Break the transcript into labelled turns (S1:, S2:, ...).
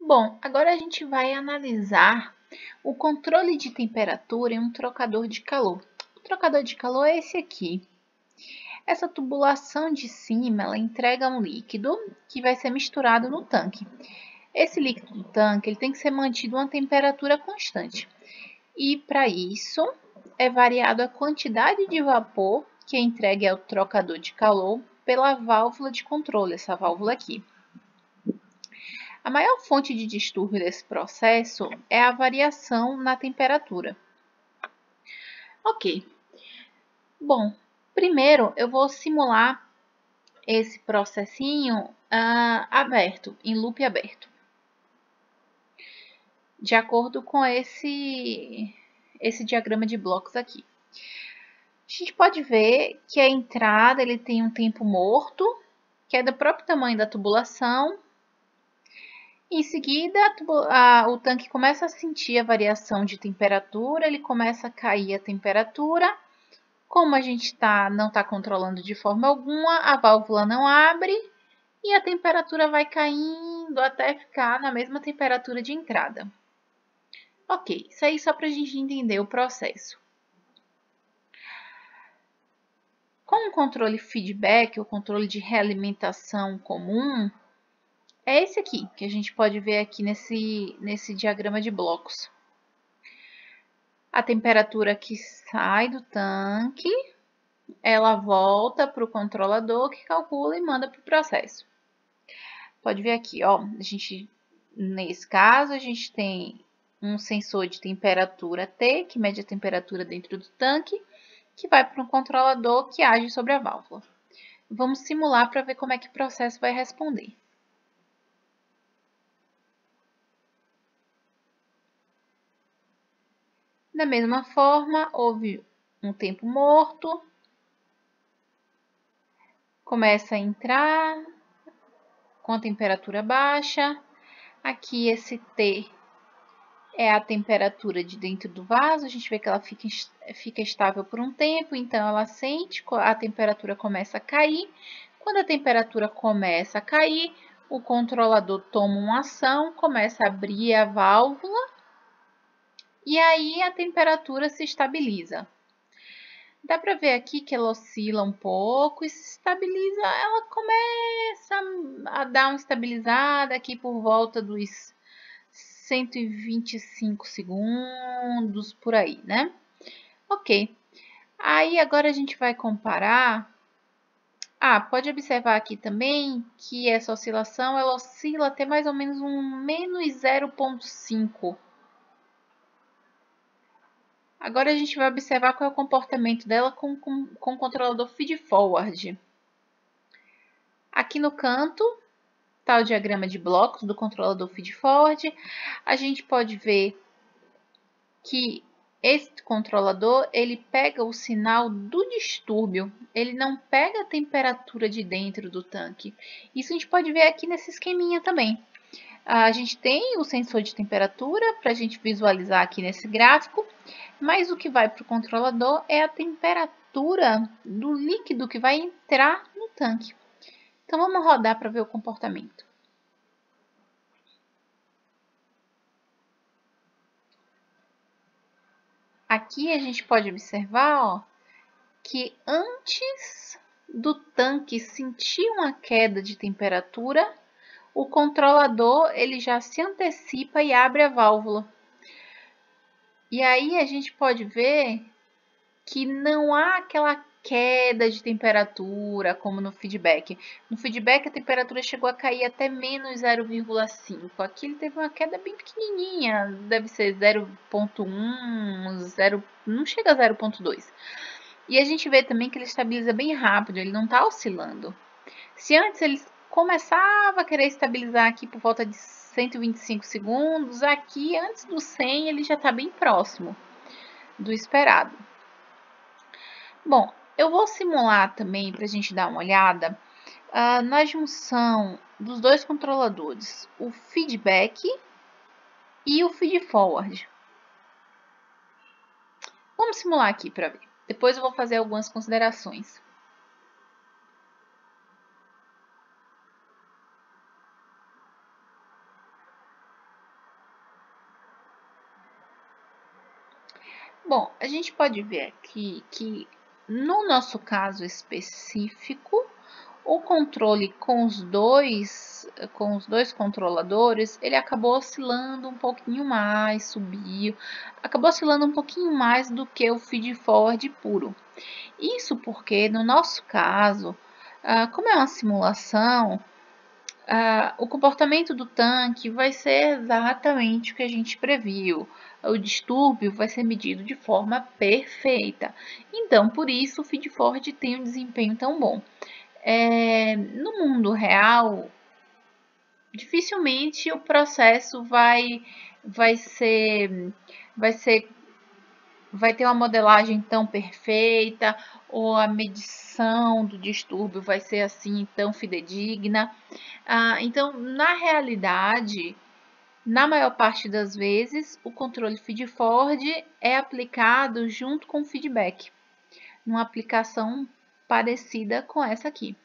S1: Bom, agora a gente vai analisar o controle de temperatura em um trocador de calor. O trocador de calor é esse aqui. Essa tubulação de cima, ela entrega um líquido que vai ser misturado no tanque. Esse líquido do tanque, ele tem que ser mantido a uma temperatura constante. E para isso, é variado a quantidade de vapor que é entregue ao trocador de calor pela válvula de controle, essa válvula aqui. A maior fonte de distúrbio desse processo é a variação na temperatura. Ok. Bom, primeiro eu vou simular esse processinho aberto, em loop aberto. De acordo com esse diagrama de blocos aqui. A gente pode ver que a entrada ele tem um tempo morto, que é do próprio tamanho da tubulação. Em seguida, o tanque começa a sentir a variação de temperatura, ele começa a cair a temperatura. Como a gente não está controlando de forma alguma, a válvula não abre e a temperatura vai caindo até ficar na mesma temperatura de entrada. Ok, isso aí só para a gente entender o processo. Com o controle feedback, o controle de realimentação comum, é esse aqui, que a gente pode ver aqui nesse diagrama de blocos. A temperatura que sai do tanque, ela volta para o controlador que calcula e manda para o processo. Pode ver aqui, ó, nesse caso, a gente tem um sensor de temperatura T, que mede a temperatura dentro do tanque, que vai para um controlador que age sobre a válvula. Vamos simular para ver como é que o processo vai responder. Da mesma forma, houve um tempo morto, começa a entrar com a temperatura baixa. Aqui esse T é a temperatura de dentro do vaso, a gente vê que ela fica estável por um tempo, então ela sente, a temperatura começa a cair. Quando a temperatura começa a cair, o controlador toma uma ação, começa a abrir a válvula e aí a temperatura se estabiliza. Dá para ver aqui que ela oscila um pouco e se estabiliza, ela começa a dar uma estabilizada aqui por volta dos 125 segundos, por aí, né? Ok. Aí agora a gente vai comparar. Pode observar aqui também que essa oscilação, ela oscila até mais ou menos um menos 0,5. Agora a gente vai observar qual é o comportamento dela com o controlador feed-forward. Aqui no canto está o diagrama de blocos do controlador feed-forward. A gente pode ver que esse controlador, ele pega o sinal do distúrbio, ele não pega a temperatura de dentro do tanque. Isso a gente pode ver aqui nesse esqueminha também. A gente tem o sensor de temperatura para a gente visualizar aqui nesse gráfico, mas o que vai para o controlador é a temperatura do líquido que vai entrar no tanque. Então, vamos rodar para ver o comportamento. Aqui a gente pode observar, ó, que antes do tanque sentir uma queda de temperatura, o controlador ele já se antecipa e abre a válvula. E aí a gente pode ver que não há aquela queda de temperatura como no feedback. No feedback a temperatura chegou a cair até menos 0,5. Aqui ele teve uma queda bem pequenininha, deve ser 0,1, não chega a 0,2. E a gente vê também que ele estabiliza bem rápido, ele não está oscilando. Se antes ele começava a querer estabilizar aqui por volta de 125 segundos, aqui antes do 100 ele já está bem próximo do esperado. Bom, eu vou simular também para a gente dar uma olhada na junção dos dois controladores, o feedback e o feed-forward. Vamos simular aqui para ver. Depois eu vou fazer algumas considerações. Bom, a gente pode ver aqui que no nosso caso específico, o controle com os dois controladores, ele acabou oscilando um pouquinho mais, subiu, acabou oscilando um pouquinho mais do que o feed-forward puro. Isso porque, no nosso caso, como é uma simulação, o comportamento do tanque vai ser exatamente o que a gente previu. O distúrbio vai ser medido de forma perfeita. Então, por isso, o feed-forward tem um desempenho tão bom. No mundo real, dificilmente o processo vai ser, vai ser, vai ter uma modelagem tão perfeita ou a medição do distúrbio vai ser assim tão fidedigna. Então, na realidade, na maior parte das vezes, o controle feed-forward é aplicado junto com o feedback, numa aplicação parecida com essa aqui.